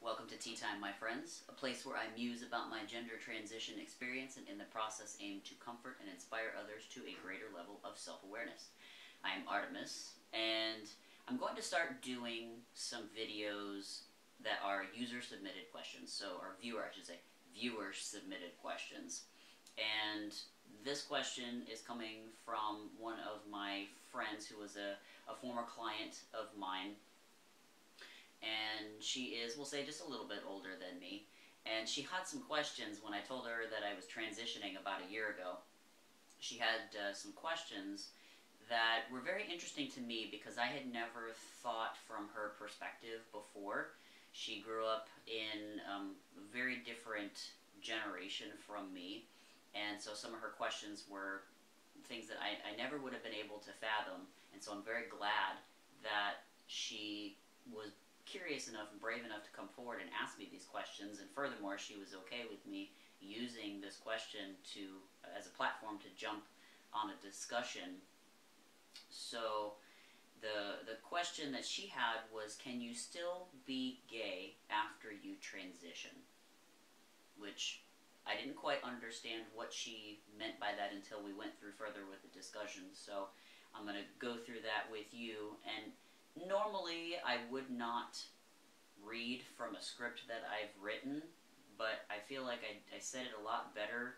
Welcome to Tea Time, my friends, a place where I muse about my gender transition experience and in the process aim to comfort and inspire others to a greater level of self-awareness. I am Artemis, and I'm going to start doing some videos that are user-submitted questions, or viewer, I should say, viewer-submitted questions. And this question is coming from one of my friends who was a former client of mine. And she is, we'll say, just a little bit older than me. And she had some questions when I told her that I was transitioning about a year ago. She had some questions that were very interesting to me because I had never thought from her perspective before. She grew up in a very different generation from me. And so some of her questions were things that I never would have been able to fathom. And so I'm very glad that she was curious enough and brave enough to come forward and ask me these questions, and furthermore she was okay with me using this question as a platform to jump on a discussion. So the question that she had was, can you still be gay after you transition? Which I didn't quite understand what she meant by that until we went through further with the discussion, so I'm going to go through that with you. And normally, I would not read from a script that I've written, but I feel like I said it a lot better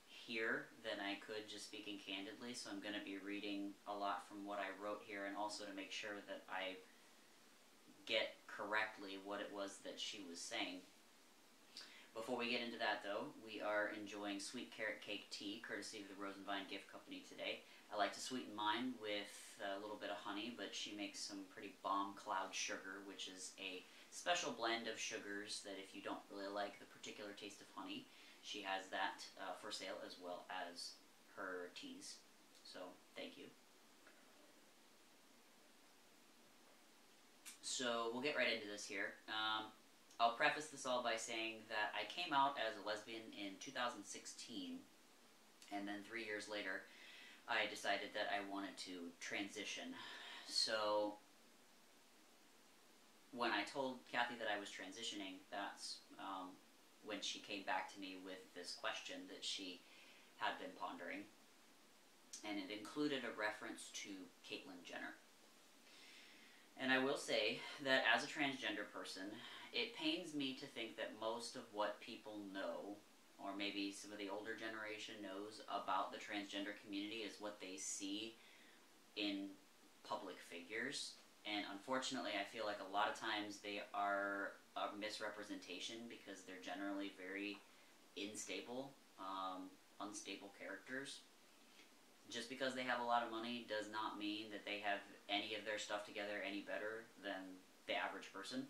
here than I could just speaking candidly, so I'm going to be reading a lot from what I wrote here, and also to make sure that I get correctly what it was that she was saying. Before we get into that, though, we are enjoying sweet carrot cake tea, courtesy of the Rose and Vine Gift Company today. I like to sweeten mine with a little bit of honey, but she makes some pretty bomb cloud sugar, which is a special blend of sugars that if you don't really like the particular taste of honey, she has that for sale as well as her teas. So, thank you. So, we'll get right into this here. I'll preface this all by saying that I came out as a lesbian in 2016, and then 3 years later, I decided that I wanted to transition. So, when I told Kathy that I was transitioning, that's when she came back to me with this question that she had been pondering, and it included a reference to Caitlyn Jenner. And I will say that as a transgender person, it pains me to think that most of what people know, or maybe some of the older generation knows about the transgender community, is what they see in public figures. And unfortunately, I feel like a lot of times they are a misrepresentation because they're generally very unstable characters. Just because they have a lot of money does not mean that they have any of their stuff together any better than the average person.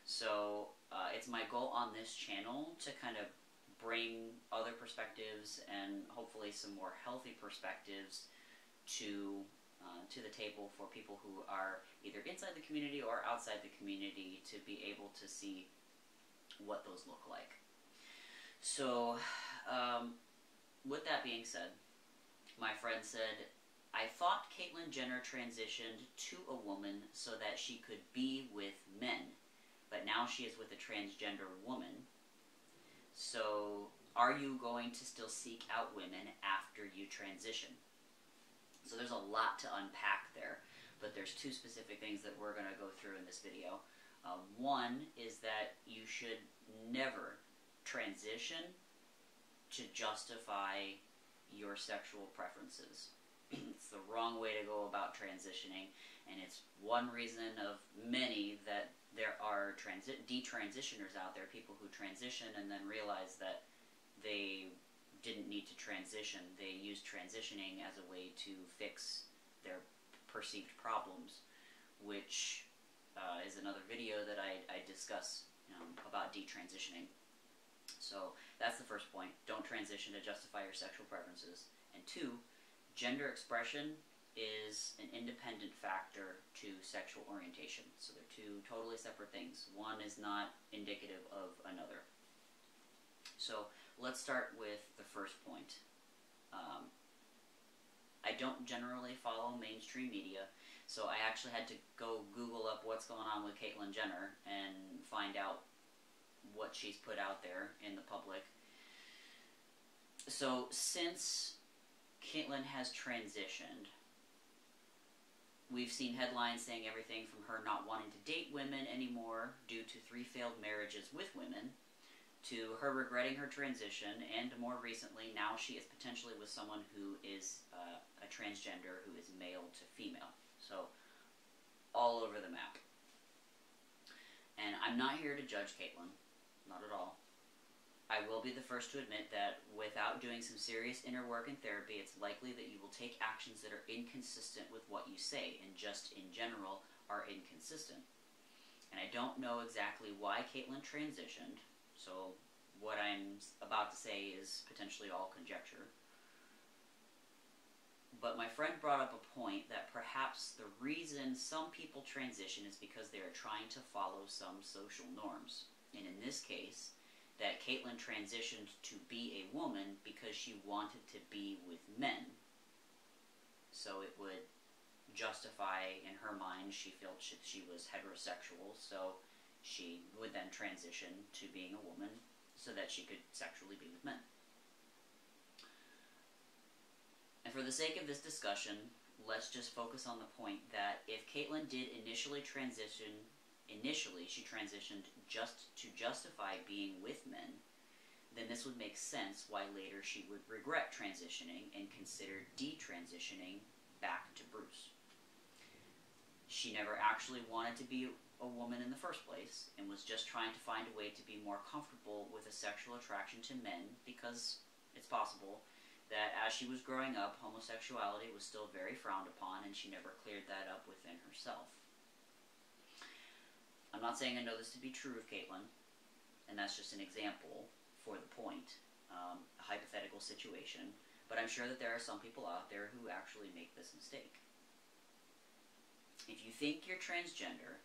So it's my goal on this channel to kind of bring other perspectives and hopefully some more healthy perspectives to the table for people who are either inside the community or outside the community to be able to see what those look like. So with that being said, my friend said, I thought Caitlyn Jenner transitioned to a woman so that she could be with men, but now she is with a transgender woman. So are you going to still seek out women after you transition? So there's a lot to unpack there, but there's two specific things that we're going to go through in this video. One is that you should never transition to justify your sexual preferences. It's the wrong way to go about transitioning, and it's one reason of many that there are detransitioners out there, people who transition and then realize that they didn't need to transition. They used transitioning as a way to fix their perceived problems, which is another video that I discuss about detransitioning. So that's the first point. Don't transition to justify your sexual preferences. And two, gender expression is an independent factor to sexual orientation. So they're two totally separate things. One is not indicative of another. So let's start with the first point. I don't generally follow mainstream media, so I actually had to go Google up what's going on with Caitlyn Jenner and find out what she's put out there in the public. So since Caitlyn has transitioned, we've seen headlines saying everything from her not wanting to date women anymore due to 3 failed marriages with women, to her regretting her transition, and more recently, now she is potentially with someone who is a transgender, who is male to female. So, all over the map. And I'm not here to judge Caitlyn. Not at all. I will be the first to admit that without doing some serious inner work and therapy, it's likely that you will take actions that are inconsistent with what you say, and just in general are inconsistent. And I don't know exactly why Caitlyn transitioned, so what I'm about to say is potentially all conjecture. But my friend brought up a point that perhaps the reason some people transition is because they are trying to follow some social norms. And in this case, that Caitlyn transitioned to be a woman because she wanted to be with men. So it would justify, in her mind, she felt she was heterosexual, so she would then transition to being a woman so that she could sexually be with men. And for the sake of this discussion, let's just focus on the point that if Caitlyn did initially transition, she transitioned just to justify being with men, then this would make sense why later she would regret transitioning and consider detransitioning back to Bruce. She never actually wanted to be a woman in the first place, and was just trying to find a way to be more comfortable with a sexual attraction to men, because it's possible that as she was growing up, homosexuality was still very frowned upon, and she never cleared that up within herself. I'm not saying I know this to be true of Caitlyn, and that's just an example for the point, a hypothetical situation, but I'm sure that there are some people out there who actually make this mistake. If you think you're transgender,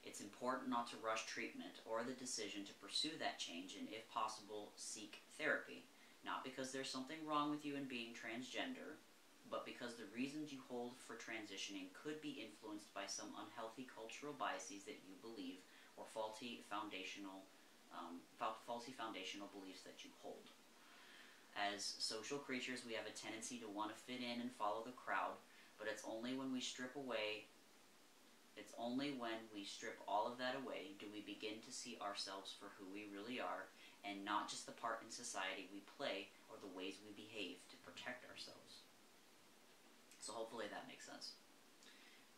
it's important not to rush treatment or the decision to pursue that change, and if possible, seek therapy. Not because there's something wrong with you in being transgender, but because the reasons you hold for transitioning could be influenced by some unhealthy cultural biases that you believe, or faulty foundational beliefs that you hold. As social creatures, we have a tendency to want to fit in and follow the crowd, but it's only when we strip all of that away do we begin to see ourselves for who we really are, and not just the part in society we play or the ways we behave to protect ourselves. So hopefully that makes sense.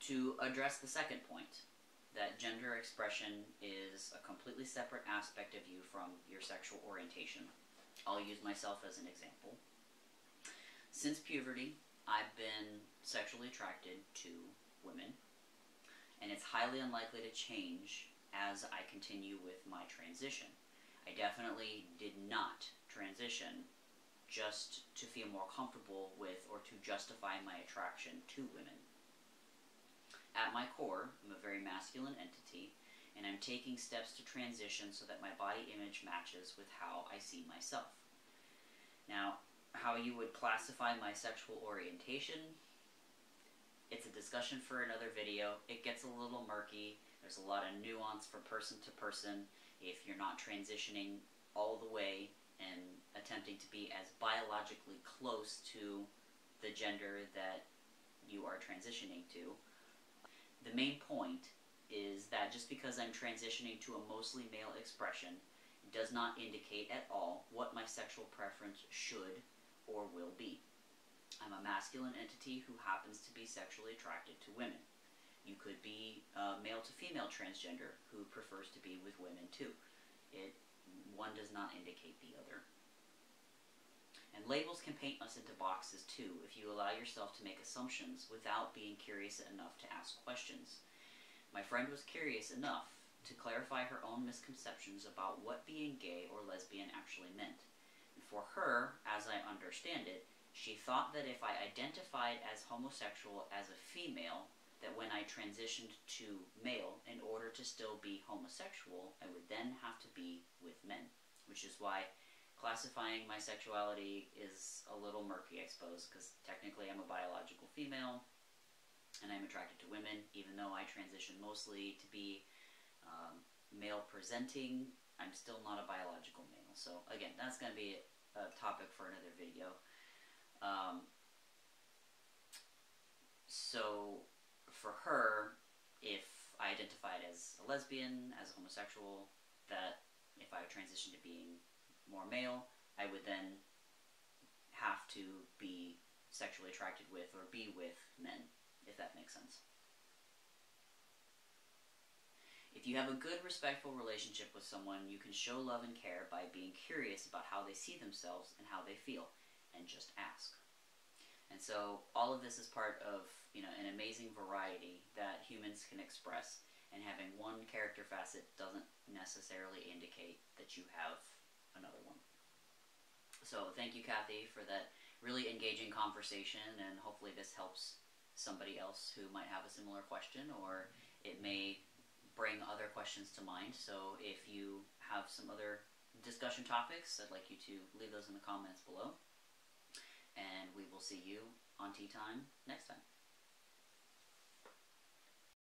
To address the second point, that gender expression is a completely separate aspect of you from your sexual orientation. I'll use myself as an example. Since puberty, I've been sexually attracted to women, and it's highly unlikely to change as I continue with my transition. I definitely did not transition just to feel more comfortable with or to justify my attraction to women. At my core, I'm a very masculine entity, and I'm taking steps to transition so that my body image matches with how I see myself. Now, how you would classify my sexual orientation, it's a discussion for another video. It gets a little murky. There's a lot of nuance from person to person. If you're not transitioning all the way and attempting to be as biologically close to the gender that you are transitioning to. The main point is that just because I'm transitioning to a mostly male expression does not indicate at all what my sexual preference should or will be. I'm a masculine entity who happens to be sexually attracted to women. You could be a male to female transgender who prefers to be with women too. One does not indicate the other. And labels can paint us into boxes too if you allow yourself to make assumptions without being curious enough to ask questions. My friend was curious enough to clarify her own misconceptions about what being gay or lesbian actually meant. And for her, as I understand it, she thought that if I identified as homosexual as a female, that when I transitioned to male, in order to still be homosexual, I would then have to be with men. Which is why classifying my sexuality is a little murky, I suppose, because technically I'm a biological female, and I'm attracted to women, even though I transition mostly to be male-presenting. I'm still not a biological male. So again, that's going to be a topic for another video. So for her, if I identified as a lesbian, as a homosexual, that if I transitioned to being more male, I would then have to be sexually attracted with or be with men, if that makes sense. If you have a good, respectful relationship with someone, you can show love and care by being curious about how they see themselves and how they feel, and just ask. And so all of this is part of, an amazing variety that humans can express, and having one character facet doesn't necessarily indicate that you have another one. So thank you, Kathy, for that really engaging conversation, and hopefully this helps somebody else who might have a similar question, or it may bring other questions to mind. So if you have some other discussion topics, I'd like you to leave those in the comments below. And we will see you on Tea Time next time.